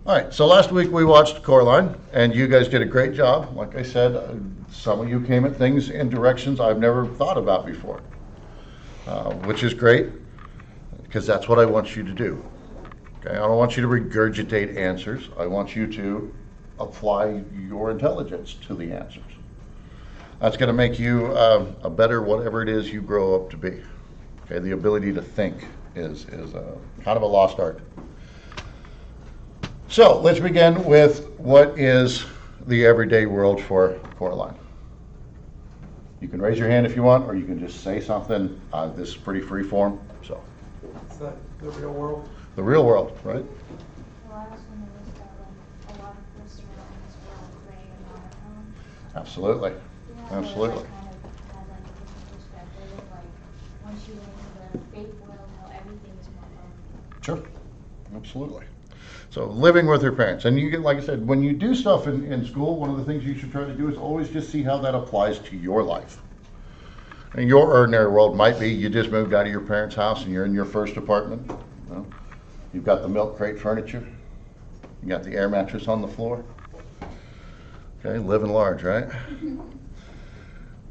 All right, so last week we watched Coraline, and you guys did a great job. Like I said, some of you came at things in directions I've never thought about before, which is great, because that's what I want you to do. Okay, I don't want you to regurgitate answers. I want you to apply your intelligence to the answers. That's going to make you a better whatever it is you grow up to be. Okay, the ability to think is kind of a lost art. So let's begin with what is the everyday world for Coraline. You can raise your hand if you want, or you can just say something. This is pretty free form. So It's the real world. the real world, right? Well, I was going to list that a lot of the surroundings were all gray and monochrome. Absolutely, Yeah, absolutely. so that kind of has like a different perspective of like once you get into the fake world, how everything is monochrome. Sure, absolutely. So living with her parents, and you get, like I said, when you do stuff in school, one of the things you should try to do is always just see how that applies to your life. And your ordinary world might be you just moved out of your parents' house and you're in your first apartment. You know, you've got the milk crate furniture, you got the air mattress on the floor. Okay, living large, right?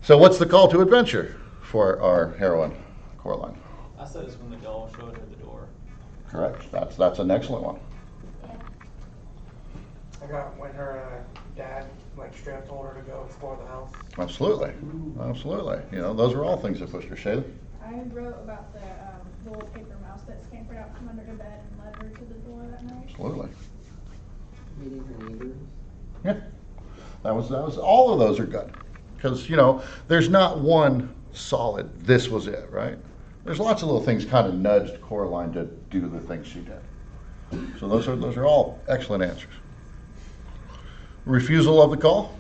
So what's the call to adventure for our heroine, Coraline? I said it's when the doll showed her the door. Correct. That's an excellent one. Yeah. I got when her dad like straight up told her to go explore the house. Absolutely, absolutely. You know, those are all things that pushed her. Shayla? I wrote about the little paper mouse that scampered out from under her bed and led her to the door that night. Absolutely. Meeting her neighbors. Yeah. That was all of those are good. Because, you know, there's not one solid, this was it, right? There's lots of little things kind of nudged Coraline to do the things she did. So those are all excellent answers. Refusal of the call?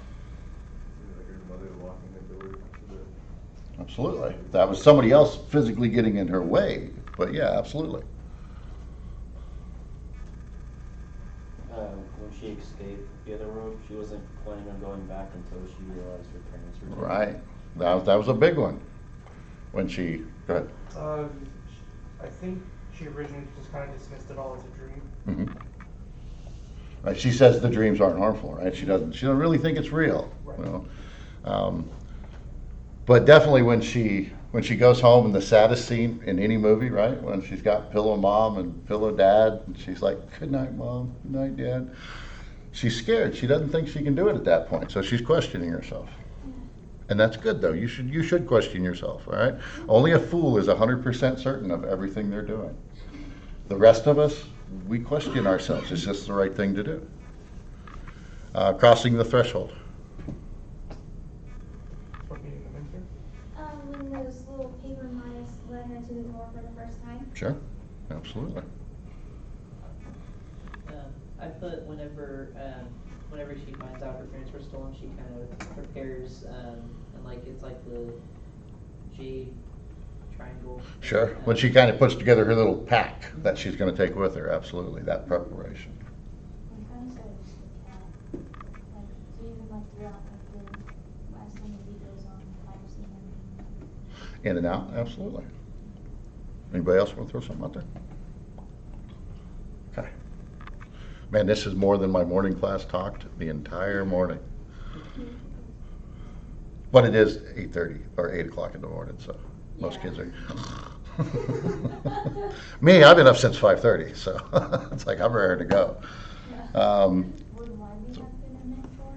Like her mother locking the door to the. Absolutely. That was somebody else physically getting in her way. But yeah, absolutely. When she escaped the other road, she wasn't planning on going back until she realized her parents were dead. Right. That was a big one. When she, go ahead. I think she originally just kind of dismissed it all as a dream. Mhm. Right, she says the dreams aren't harmful, right? She doesn't really think it's real. Right. You know? But definitely when she goes home in the saddest scene in any movie, right? When she's got pillow mom and pillow dad, and she's like, "Good night, mom. Good night, dad." She's scared. She doesn't think she can do it at that point, so she's questioning herself. And that's good, though. You should question yourself, all right? Only a fool is 100% certain of everything they're doing. The rest of us, we question ourselves. Is this the right thing to do? Crossing the threshold. For meeting the mentor. When those little paper mice led her to the door for the first time. Sure, absolutely. I put whenever she finds out her parents were stolen, she kind of prepares, and like it's like the jade triangle. Sure. When she kind of puts together her little pack that she's going to take with her, absolutely, that preparation. We kind of said it was the cat. Like, so even like throughout like the last time the movie goes on, I've seen him. In and out, absolutely. Anybody else want to throw something out there? Okay. Man, this is more than my morning class talked the entire morning. But it is 8:30 or 8 o'clock in the morning, so most Yeah. kids are. Me, I've been up since 5:30, so it's like I'm ready to go. Would Wybie have been a mentor?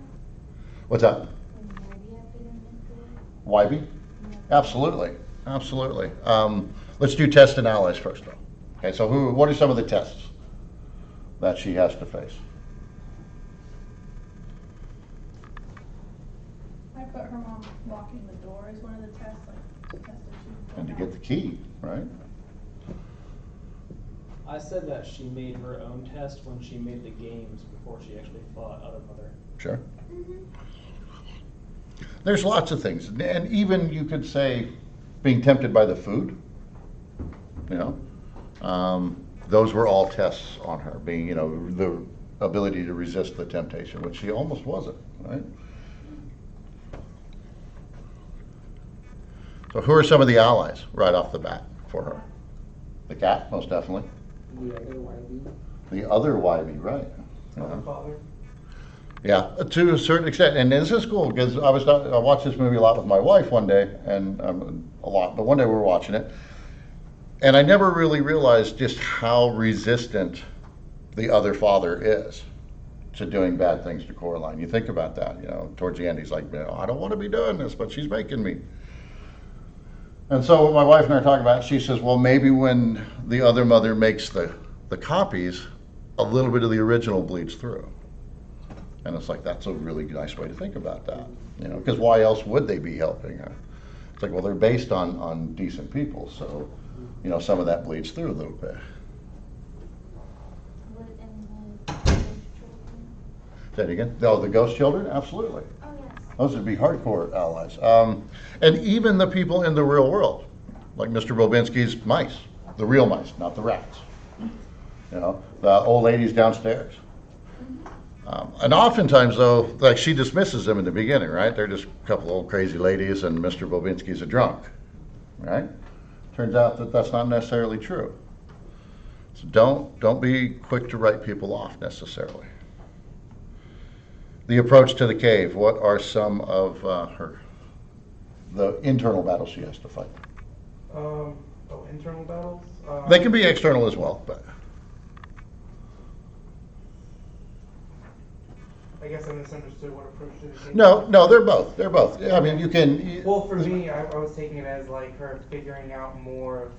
What's that? Would Wybie have been a mentor? Wybie? Absolutely, absolutely. Let's do test and allies first, though. Okay, so what are some of the tests that she has to face? I put her mom locking the door as one of the tests, like to test if she. And to get the key, right? I said that she made her own test when she made the games before she actually fought Other Mother. Sure. There's lots of things, and even you could say being tempted by the food. You know, those were all tests on her, being, you know, the ability to resist the temptation, which she almost wasn't, right? So who are some of the allies right off the bat for her? The cat, most definitely. The other Wybie. The other Wybie, right? Other father. Yeah, to a certain extent, and this is cool because I watched this movie a lot with my wife one day, and a lot, but one day we were watching it, and I never really realized just how resistant the other father is to doing bad things to Coraline. You think about that, towards the end, he's like, I don't want to be doing this, but she's making me. And so what my wife and I are talking about, she says, well, maybe when the other mother makes the copies, a little bit of the original bleeds through. And it's like, that's a really nice way to think about that, because why else would they be helping her? It's like, well, they're based on decent people, so, some of that bleeds through a little bit. Would any of the ghost children? Say it again? Oh, the ghost children? Absolutely. Oh, yes. Those would be hardcore allies. And even the people in the real world, like Mr. Bobinsky's mice, the real mice, not the rats. The old ladies downstairs. And oftentimes, though, like she dismisses them in the beginning, right? They're just a couple old crazy ladies, and Mr. Bobinsky's a drunk, right? Turns out that that's not necessarily true. So don't be quick to write people off necessarily. The approach to the cave. What are some of the internal battles she has to fight? Internal battles. They can be external as well, but. I guess I misunderstood what approach to the cave. No, they're both. They're both. I mean, you can. Well, for me, I was taking it as like her figuring out more of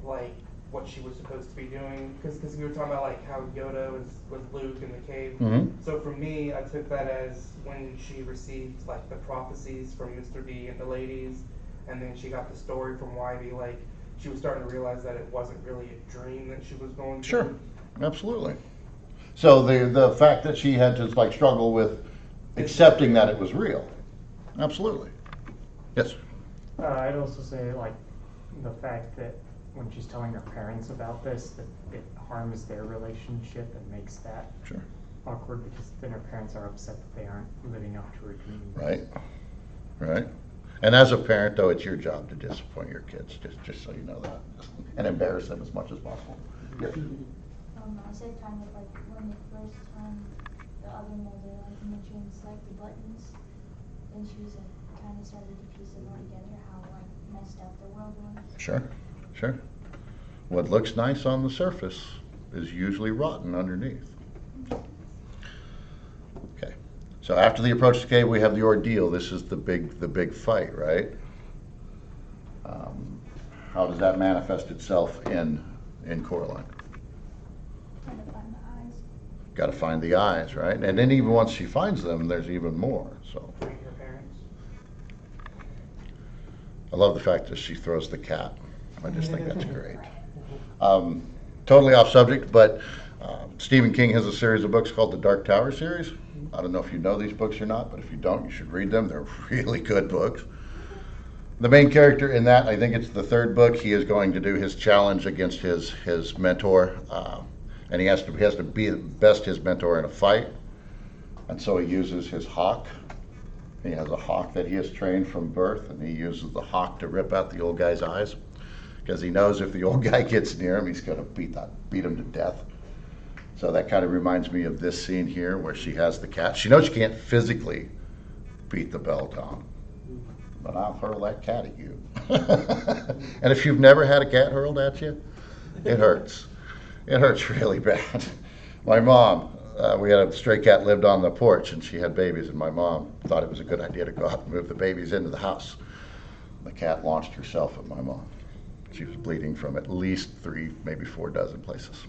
like what she was supposed to be doing, because we were talking about like how Yoda was with Luke in the cave. Mhm. So for me, I took that as when she received like the prophecies from Mr. B and the ladies, and then she got the story from Wybie. Like she was starting to realize that it wasn't really a dream that she was going through. Sure, absolutely. So the fact that she had to like struggle with accepting that it was real, absolutely. Yes. I'd also say like the fact that when she's telling her parents about this, that it harms their relationship and makes that Sure. awkward, because then her parents are upset that they aren't living up to her dreams. Right. And as a parent, though, it's your job to disappoint your kids, just so you know that, and embarrass them as much as possible. Yes. I said kind of like when the first time the other mother like mentioned like the buttons, then she was like kind of started to piece it all together how like messed up the world was. Sure. What looks nice on the surface is usually rotten underneath. Okay. So after the approach to the cave, we have the ordeal. This is the big fight, right? How does that manifest itself in Coraline? Trying to find the eyes. Got to find the eyes, right? And then even once she finds them, there's even more. So Freeing her parents. I love the fact that she throws the cat. I just think that's great. Totally off subject, but Stephen King has a series of books called the Dark Tower series. I don't know if you know these books or not, but if you don't, you should read them. They're really good books. The main character in that, I think it's the third book, he is going to do his challenge against his mentor, and he has to be best his mentor in a fight, and so he uses his hawk. He has a hawk that he has trained from birth, and he uses the hawk to rip out the old guy's eyes, because he knows if the old guy gets near him, he's going to beat him to death. So that kind of reminds me of this scene here where she has the cat. She knows she can't physically beat the Beldon, but I'll hurl that cat at you. And if you've never had a cat hurled at you, it hurts. It hurts really bad. My mom, we had a stray cat lived on the porch, and she had babies, and my mom thought it was a good idea to go out and move the babies into the house. The cat launched herself at my mom. She was bleeding from at least 3, maybe 4 dozen places.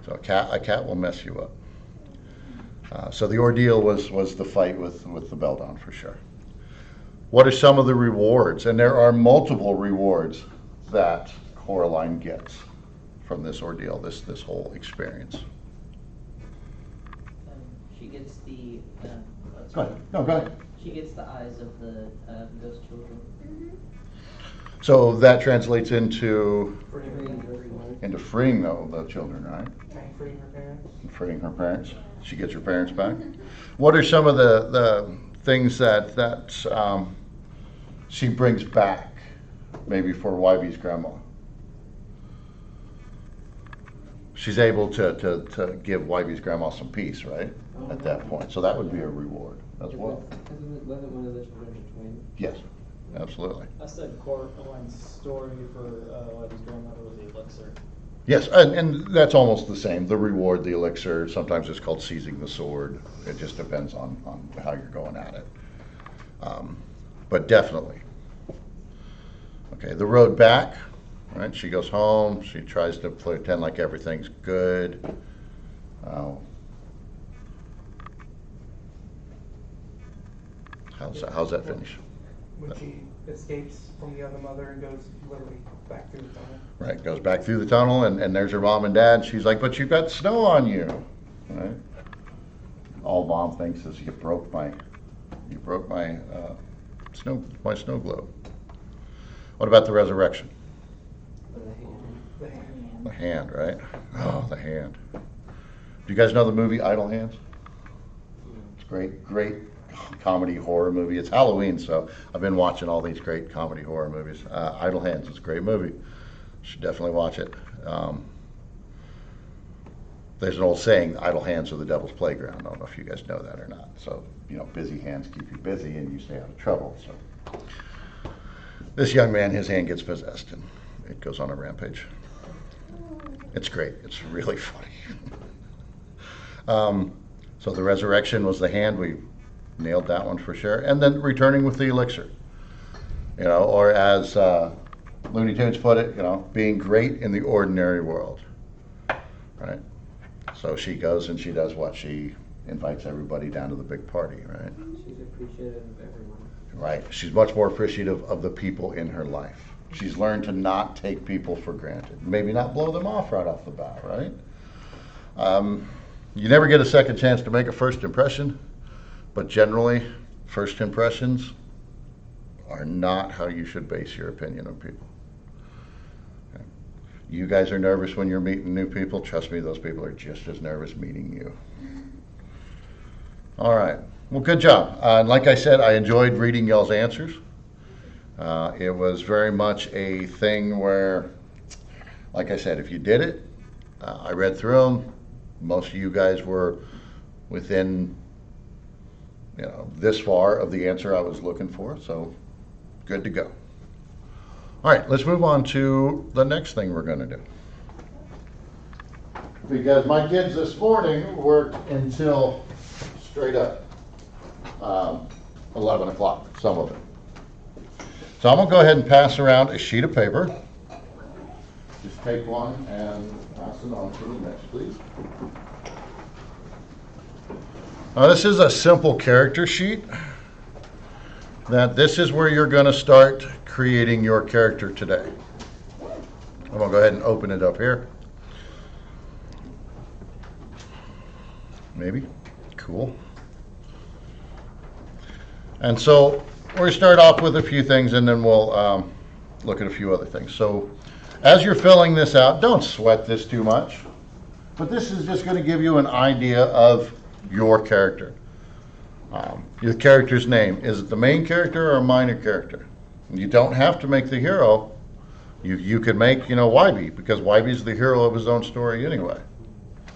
So a cat will mess you up. So the ordeal was the fight with the Beldon for sure. What are some of the rewards? And there are multiple rewards that Coraline gets from this ordeal, this whole experience. She gets the. Go ahead. No, go ahead. She gets the eyes of the ghost children. So that translates into Freeing freeing the children, right? and freeing her parents. And freeing her parents. She gets her parents back. What are some of the things that she brings back, maybe for Wybie's grandma? she's able to give Wybie's grandma some peace, right? At that point. So that would be a reward as well. Wasn't one of the children a twin? Yes, absolutely. I said Coraline's story for Whitey's grandmother was the elixir. Yes, and that's almost the same. The reward, the elixir, sometimes it's called seizing the sword. It just depends on how you're going at it. But definitely. Okay, the road back, right? She goes home. She tries to pretend like everything's good. How's that finish? When she escapes from the other mother and goes literally back through the tunnel. Right, goes back through the tunnel, and there's her mom and dad. She's like, but you've got snow on you, right? All mom thinks is you broke my snow globe. What about the resurrection? The hand. The hand, right? Oh, the hand. Do you guys know the movie Idle Hands? It's great comedy horror movie. It's Halloween, so I've been watching all these great comedy horror movies. Idle Hands is a great movie. Should definitely watch it. There's an old saying, idle hands are the devil's playground. I don't know if you guys know that or not. So, busy hands keep you busy and you stay out of trouble. So this young man, his hand gets possessed and it goes on a rampage. It's great. It's really funny. So the resurrection was the hand. We nailed that one for sure. And then returning with the elixir. Or as Looney Tunes put it, being great in the ordinary world. Right? So she goes and she does what? She invites everybody down to the big party, right? She's appreciative of everyone. Right. She's much more appreciative of the people in her life. She's learned to not take people for granted. Maybe not blow them off right off the bat, right? You never get a second chance to make a first impression, but generally, first impressions are not how you should base your opinion of people. Okay. You guys are nervous when you're meeting new people. Trust me, those people are just as nervous meeting you. All right. Well, good job. And like I said, I enjoyed reading y'all's answers. It was very much a thing where, like I said, if you did it, I read through them. Most of you guys were within, this far of the answer I was looking for. So good to go. All right, let's move on to the next thing we're going to do. Because my kids this morning worked until straight up 11 o'clock, some of it. So I'm going to go ahead and pass around a sheet of paper. Just take one and pass it on to the next, please. Now this is a simple character sheet. This is where you're going to start creating your character today. I'm going to go ahead and open it up here. Maybe. Cool. And so we're going to start off with a few things and then we'll look at a few other things. So as you're filling this out, don't sweat this too much. But this is just going to give you an idea of your character. Your character's name. Is it the main character or a minor character? You don't have to make the hero. You could make, Wybie, because Wybie's the hero of his own story anyway.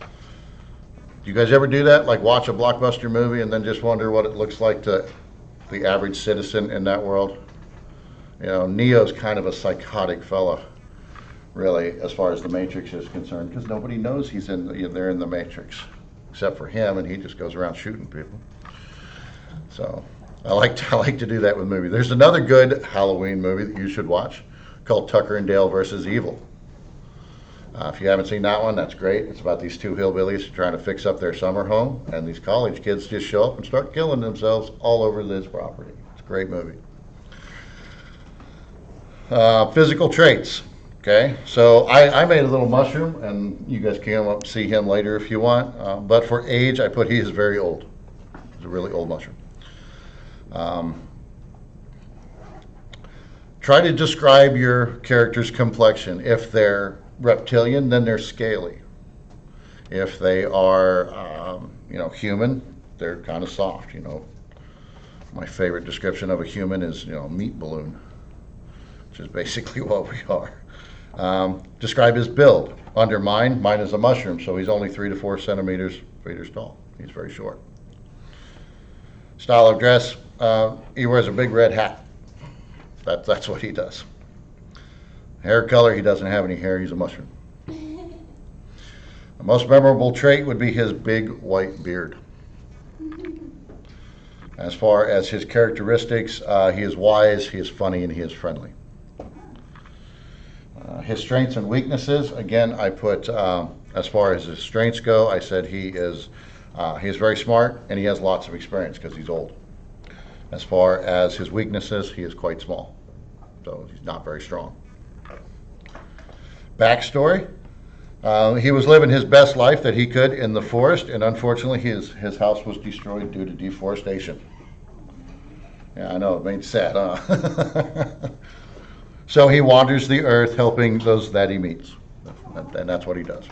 Do you guys ever do that? Like watch a blockbuster movie and then just wonder what it looks like to the average citizen in that world? Neo's kind of a psychotic fella, really, as far as the Matrix is concerned, because nobody knows they're in the Matrix, except for him, and he just goes around shooting people. So I like to do that with movies. There's another good Halloween movie that you should watch called Tucker and Dale versus Evil. If you haven't seen that one, that's great. It's about these two hillbillies trying to fix up their summer home, and these college kids just show up and start killing themselves all over this property. It's a great movie. Physical traits. Okay, so I made a little mushroom, and you guys can come up and see him later if you want. But for age, I put he is very old. He's a really old mushroom. Try to describe your character's complexion. If they're reptilian, then they're scaly. If they are, human, they're kind of soft. My favorite description of a human is, meat balloon, which is basically what we are. Describe his build. Under mine is a mushroom, so he's only 3 to 4 centimeters tall. He's very short. Style of dress, he wears a big red hat. That's what he does. Hair color, he doesn't have any hair, he's a mushroom. The most memorable trait would be his big white beard. As far as his characteristics, he is wise, he is funny, and he is friendly. His strengths and weaknesses, again, I put, as far as his strengths go, I said he is very smart and he has lots of experience because he's old. As far as his weaknesses, he is quite small, so he's not very strong. Backstory, he was living his best life that he could in the forest, and unfortunately his house was destroyed due to deforestation. Yeah, I know, it made sad, huh? So he wanders the earth helping those that he meets, and that's what he does.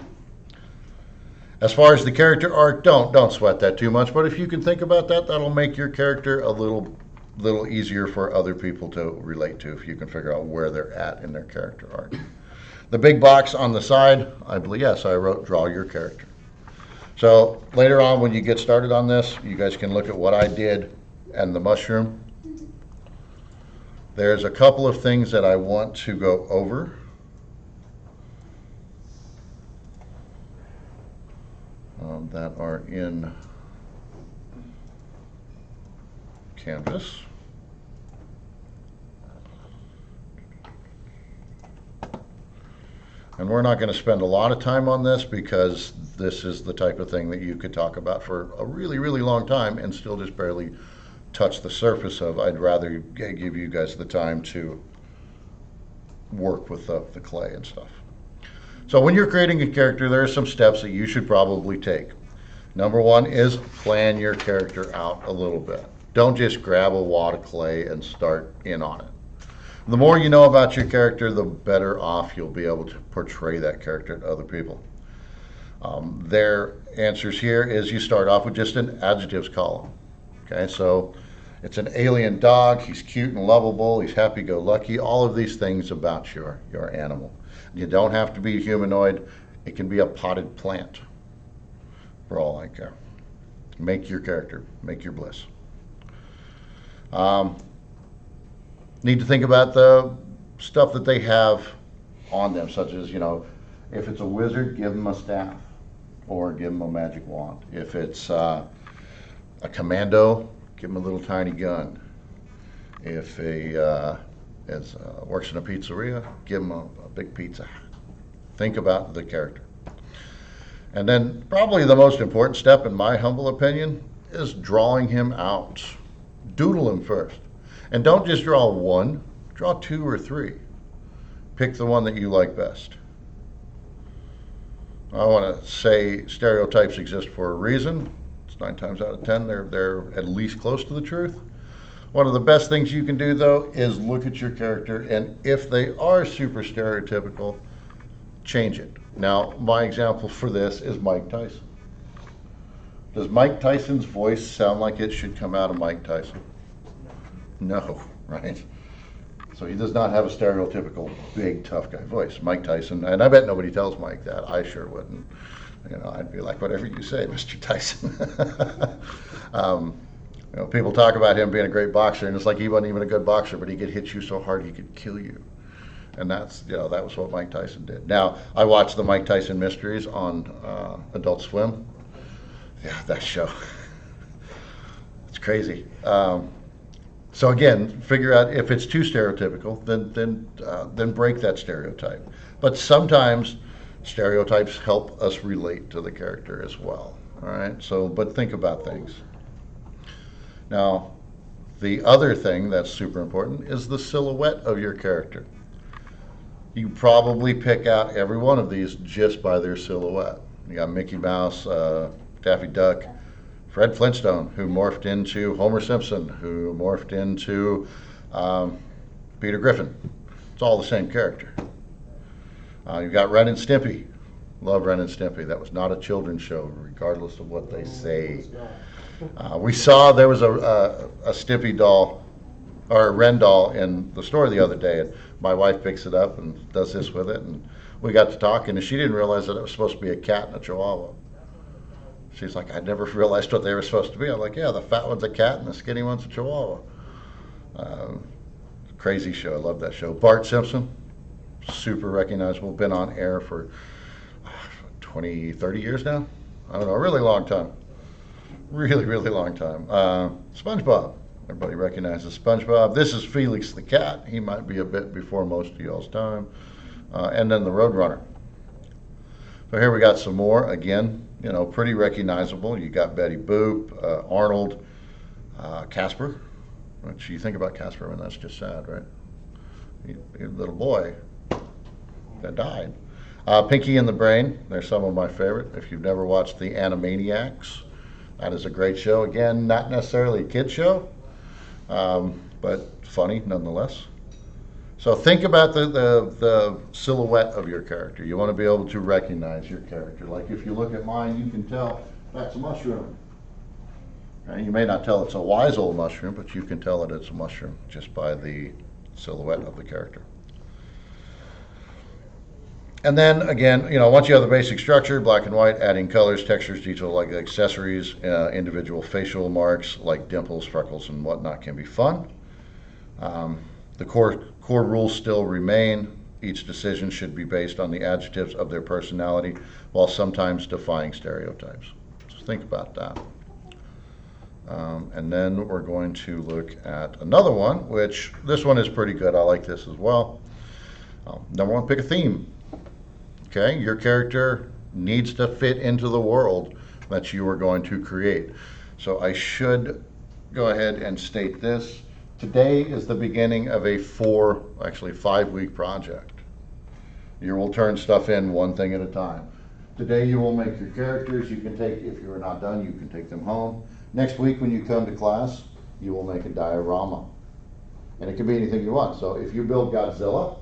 As far as the character arc, don't sweat that too much, but if you can think about that, that'll make your character a little easier for other people to relate to if you can figure out where they're at in their character arc. The big box on the side, I believe, yes, I wrote draw your character. So later on when you get started on this, you guys can look at what I did and the mushroom. There's a couple of things that I want to go over. That are in Canvas. And we're not going to spend a lot of time on this because this is the type of thing that you could talk about for a really, really long time and still just barely touch the surface of. I'd rather give you guys the time to work with the clay and stuff. So when you're creating a character, there are some steps that you should probably take. Number one is plan your character out a little bit. Don't just grab a wad of clay and start in on it. The more you know about your character, the better off you'll be able to portray that character to other people. Their answers here is you start off with just an adjectives column. Okay, so it's an alien dog, he's cute and lovable, he's happy-go-lucky, all of these things about your animal. You don't have to be a humanoid, it can be a potted plant, for all I care. Make your character, make your bliss. Need to think about the stuff that they have on them, such as, if it's a wizard, give them a staff or give them a magic wand. If it's a commando, give them a little tiny gun. If works in a pizzeria, give them a big pizza. Think about the character. And then probably the most important step, in my humble opinion, is drawing him out. Doodle him first. And don't just draw one, draw 2 or 3. Pick the one that you like best. I want to say stereotypes exist for a reason. It's 9 times out of 10, they're at least close to the truth. One of the best things you can do, though, is look at your character, and if they are super stereotypical, change it. Now, my example for this is Mike Tyson. Does Mike Tyson's voice sound like it should come out of Mike Tyson? No, right? So he does not have a stereotypical big tough guy voice. Mike Tyson, and I bet nobody tells Mike that. I sure wouldn't. I'd be like, whatever you say, Mr. Tyson. People talk about him being a great boxer, and it's like he wasn't even a good boxer, but he could hit you so hard he could kill you. And that was what Mike Tyson did. Now, I watched the Mike Tyson Mysteries on Adult Swim. Yeah, that show. It's crazy. So again, figure out if it's too stereotypical, then break that stereotype. But sometimes stereotypes help us relate to the character as well. All right. So, but think about things. Now, the other thing that's super important is the silhouette of your character. You probably pick out every one of these just by their silhouette. You got Mickey Mouse, Daffy Duck, Fred Flintstone, who morphed into Homer Simpson, who morphed into Peter Griffin. It's all the same character. You've got Ren and Stimpy. Love Ren and Stimpy. That was not a children's show, regardless of what they say. We saw there was a Stimpy doll, or a Ren doll in the store the other day. And my wife picks it up and does this with it, and we got to talking, and she didn't realize that it was supposed to be a cat and a chihuahua. She's like, I never realized what they were supposed to be. I'm like, yeah, the fat one's a cat and the skinny one's a chihuahua. Crazy show. I love that show. Bart Simpson, super recognizable. Been on air for 20, 30 years now. I don't know, a really long time. Really, really long time. SpongeBob. Everybody recognizes SpongeBob. This is Felix the cat. He might be a bit before most of y'all's time. And then the Roadrunner. So here we got some more. Again, pretty recognizable. You got Betty Boop, Arnold, Casper. Which you think about Casper, and that's just sad, right? Your little boy that died. Pinky and the Brain. They're some of my favorite. If you've never watched the Animaniacs, that is a great show. Again, not necessarily a kid show, but funny nonetheless. So think about the silhouette of your character. You want to be able to recognize your character. Like if you look at mine, you can tell that's a mushroom. And you may not tell it's a wise old mushroom, but you can tell that it's a mushroom just by the silhouette of the character. And then again, once you have the basic structure, black and white, adding colors, textures, detail like accessories, individual facial marks like dimples, freckles, and whatnot can be fun. The core rules still remain. Each decision should be based on the adjectives of their personality, while sometimes defying stereotypes. So think about that. And then we're going to look at another one, which this one is pretty good. I like this as well. Number one, pick a theme. Okay, your character needs to fit into the world that you are going to create. So I should go ahead and state this. Today is the beginning of a 5-week project. You will turn stuff in one thing at a time. Today you will make your characters. You can take, if you are not done, you can take them home. Next week when you come to class, you will make a diorama. And it can be anything you want. So if you build Godzilla,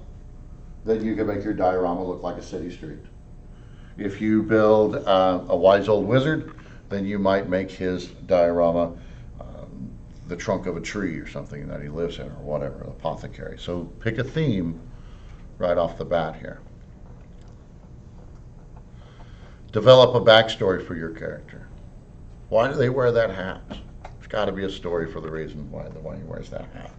then you can make your diorama look like a city street. If you build a wise old wizard, then you might make his diorama the trunk of a tree or something that he lives in, or whatever, an apothecary. So pick a theme right off the bat here. Develop a backstory for your character. Why do they wear that hat? There's got to be a story for the reason why he wears that hat.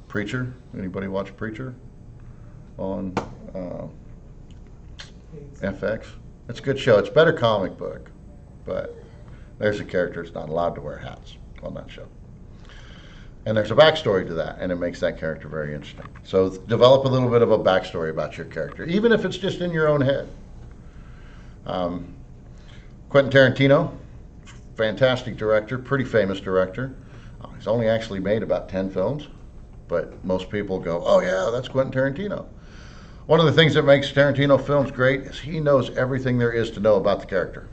Preacher. Anybody watch Preacher on FX? It's a good show. It's a better comic book, but there's a character that's not allowed to wear hats on that show. And there's a backstory to that, and it makes that character very interesting. So develop a little bit of a backstory about your character, even if it's just in your own head. Quentin Tarantino, fantastic director, pretty famous director. He's only actually made about 10 films, but most people go, oh yeah, that's Quentin Tarantino. One of the things that makes Tarantino films great is he knows everything there is to know about the character.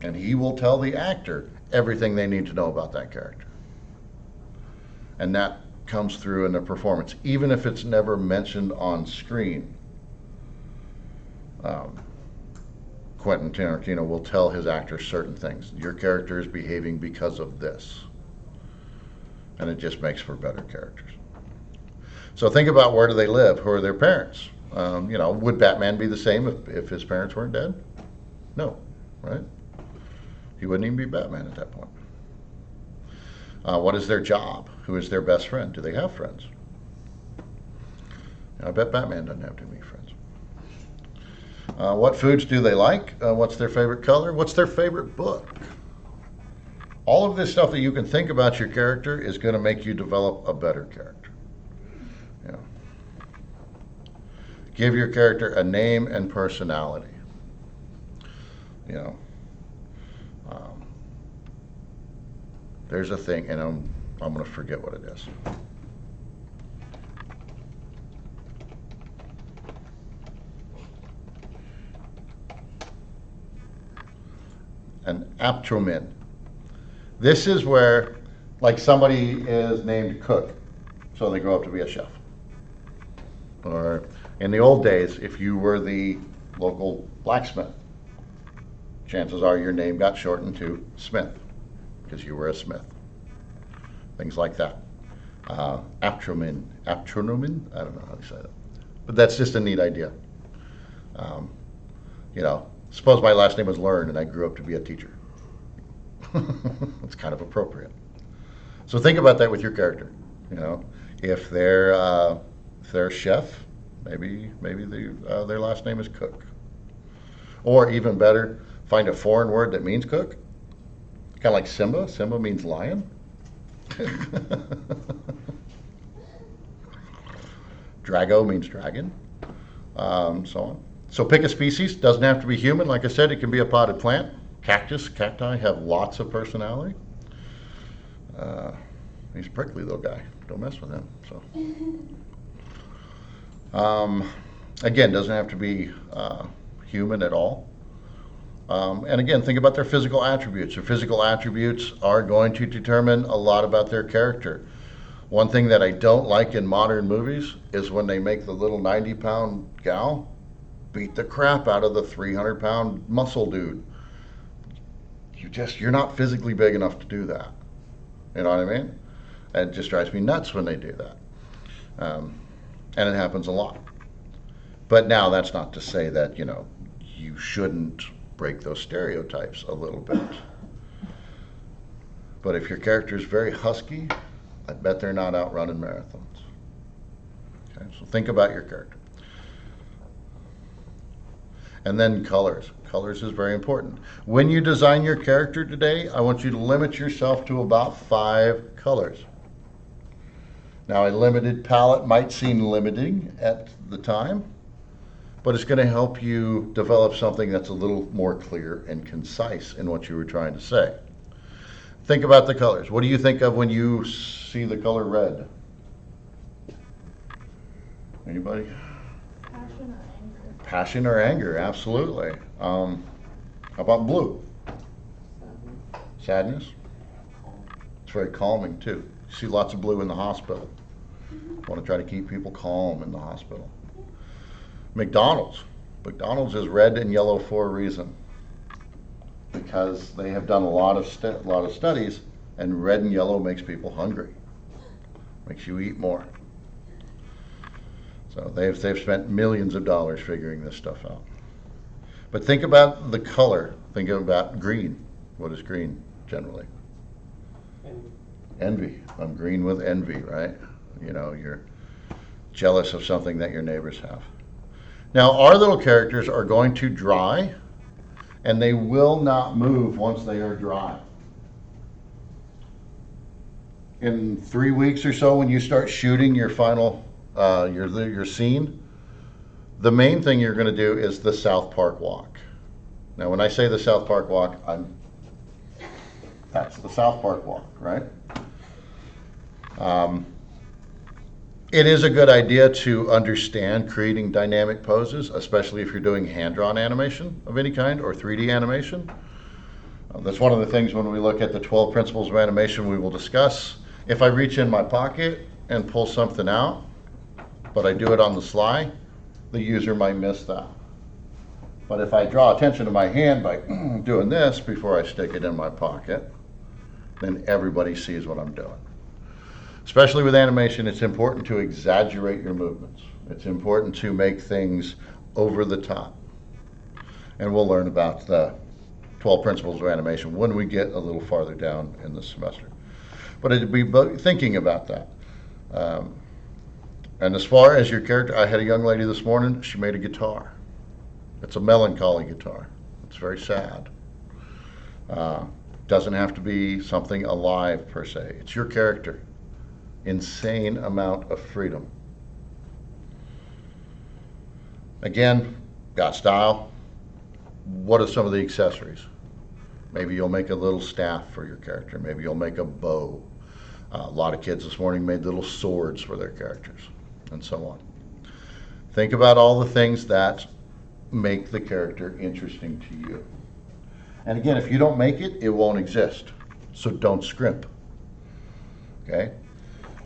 And he will tell the actor everything they need to know about that character. And that comes through in the performance, even if it's never mentioned on screen. Quentin Tarantino will tell his actors certain things. Your character is behaving because of this. And it just makes for better characters. So think about, where do they live? Who are their parents? Would Batman be the same if his parents weren't dead? No, right? He wouldn't even be Batman at that point. What is their job? Who is their best friend? Do they have friends? I bet Batman doesn't have too many friends. What foods do they like? What's their favorite color? What's their favorite book? All of this stuff that you can think about your character is going to make you develop a better character. Give your character a name and personality. There's a thing, and I'm going to forget what it is. An aptronym. This is where, like, somebody is named Cook, so they grow up to be a chef. Or in the old days, if you were the local blacksmith, chances are your name got shortened to Smith, because you were a smith. things like that. Aptronomen, I don't know how to say that, but that's just a neat idea. You know, suppose my last name was Learn and I grew up to be a teacher. It's kind of appropriate. So think about that with your character. You know, if they're a chef, maybe their last name is Cook. Or even better, find a foreign word that means cook. Kind of like Simba. Simba means lion. Drago means dragon. So on. So pick a species. Doesn't have to be human. Like I said, it can be a potted plant. Cactus, cacti have lots of personality. He's a prickly little guy. Don't mess with him. So, again, doesn't have to be human at all. And again, think about their physical attributes. Their physical attributes are going to determine a lot about their character. One thing that I don't like in modern movies is when they make the little 90-pound gal beat the crap out of the 300-pound muscle dude. You're not physically big enough to do that. You know what I mean? And it just drives me nuts when they do that. And it happens a lot. But now that's not to say that, you know, you shouldn't break those stereotypes a little bit. But if your character is very husky, I bet they're not out running marathons. Okay, so think about your character. And then colors. Colors is very important. When you design your character today, I want you to limit yourself to about 5 colors. Now, a limited palette might seem limiting at the time, but it's going to help you develop something that's a little more clear and concise in what you were trying to say. Think about the colors. What do you think of when you see the color red? Anybody? Passion or anger? Passion or anger, absolutely. How about blue? Sadness? It's very calming too. You see lots of blue in the hospital. Want to try to keep people calm in the hospital. McDonald's. McDonald's is red and yellow for a reason, because they have done a lot of studies, and red and yellow makes people hungry, makes you eat more. So they've spent millions of dollars figuring this stuff out. But think about the color. Think about green. What is green generally? Envy. I'm green with envy, right? You know, you're jealous of something that your neighbors have. Now, our little characters are going to dry, and they will not move once they are dry. In 3 weeks or so, when you start shooting your final, your scene, the main thing you're going to do is the South Park walk. Now, when I say the South Park walk, that's the South Park walk, right? It is a good idea to understand creating dynamic poses, especially if you're doing hand-drawn animation of any kind or 3D animation. That's one of the things when we look at the 12 principles of animation we will discuss. If I reach in my pocket and pull something out, but I do it on the sly, the user might miss that. But if I draw attention to my hand by doing this before I stick it in my pocket, then everybody sees what I'm doing. Especially with animation, it's important to exaggerate your movements. It's important to make things over the top. And we'll learn about the 12 principles of animation when we get a little farther down in the semester. But it'd be thinking about that. And as far as your character, I had a young lady this morning, she made a guitar. It's a melancholy guitar. It's very sad. Doesn't have to be something alive per se. It's your character. Insane amount of freedom. Again, got style. What are some of the accessories? Maybe you'll make a little staff for your character. Maybe you'll make a bow. A lot of kids this morning made little swords for their characters, and so on. Think about all the things that make the character interesting to you. And again, if you don't make it, it won't exist. So don't scrimp. Okay?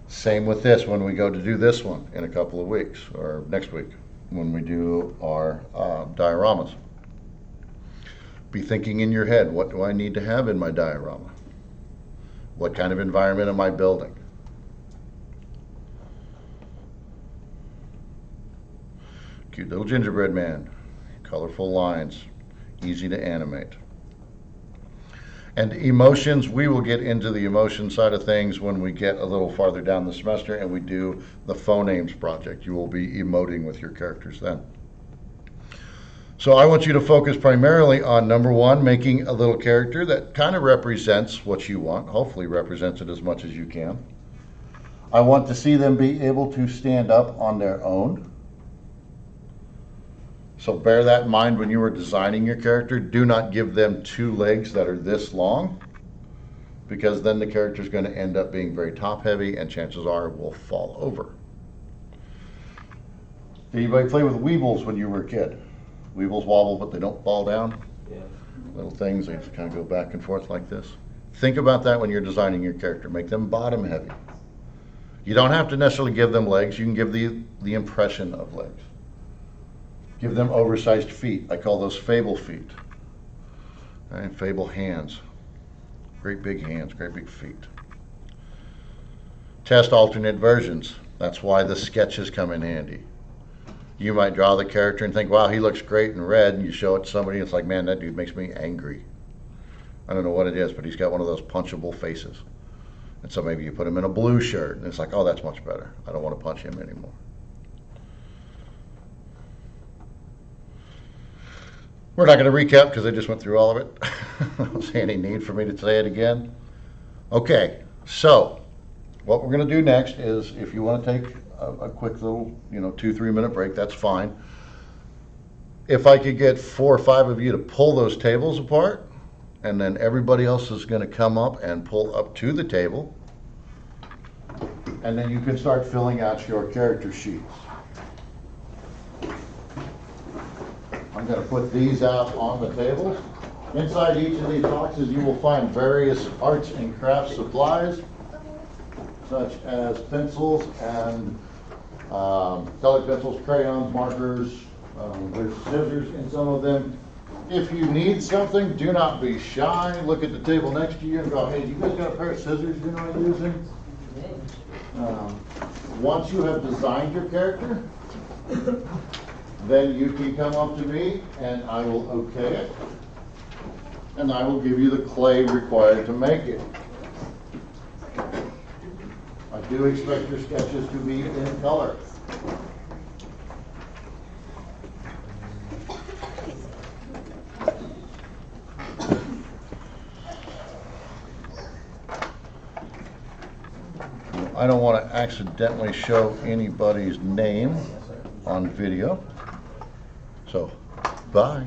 Same with this when we go to do this one in a couple of weeks, or next week when we do our dioramas. Be thinking in your head, what do I need to have in my diorama? What kind of environment am I building? Cute little gingerbread man, colorful lines, easy to animate. And emotions, we will get into the emotion side of things when we get a little farther down the semester and we do the phonemes project. You will be emoting with your characters then. So I want you to focus primarily on number one, making a little character that kind of represents what you want, hopefully represents it as much as you can. I want to see them be able to stand up on their own. So bear that in mind when you are designing your character. Do not give them 2 legs that are this long, because then the character is going to end up being very top heavy and chances are will fall over. Did anybody play with Weebles when you were a kid? Weebles wobble, but they don't fall down. Yeah. Little things, they just kind of go back and forth like this. Think about that when you're designing your character. Make them bottom heavy. You don't have to necessarily give them legs. You can give the impression of legs. Give them oversized feet. I call those fable feet. And fable hands. Great big hands, great big feet. Test alternate versions. That's why the sketches come in handy. You might draw the character and think, wow, he looks great in red, and you show it to somebody, and it's like, man, that dude makes me angry. I don't know what it is, but he's got one of those punchable faces. And so maybe you put him in a blue shirt, and it's like, oh, that's much better. I don't want to punch him anymore. We're not going to recap because I just went through all of it. I don't see any need for me to say it again. Okay, so what we're going to do next is, if you want to take a quick little, 2-3 minute break, that's fine. If I could get 4 or 5 of you to pull those tables apart, and then everybody else is going to come up and pull up to the table, and then you can start filling out your character sheets. I'm going to put these out on the tables. Inside each of these boxes you will find various arts and crafts supplies, such as pencils and colored pencils, crayons, markers. There's scissors in some of them. If you need something, do not be shy. Look at the table next to you and go, hey, you guys got a pair of scissors you're not using? Once you have designed your character, then you can come up to me and I will okay it. And I will give you the clay required to make it. I do expect your sketches to be in color. I don't want to accidentally show anybody's name on video. So, bye.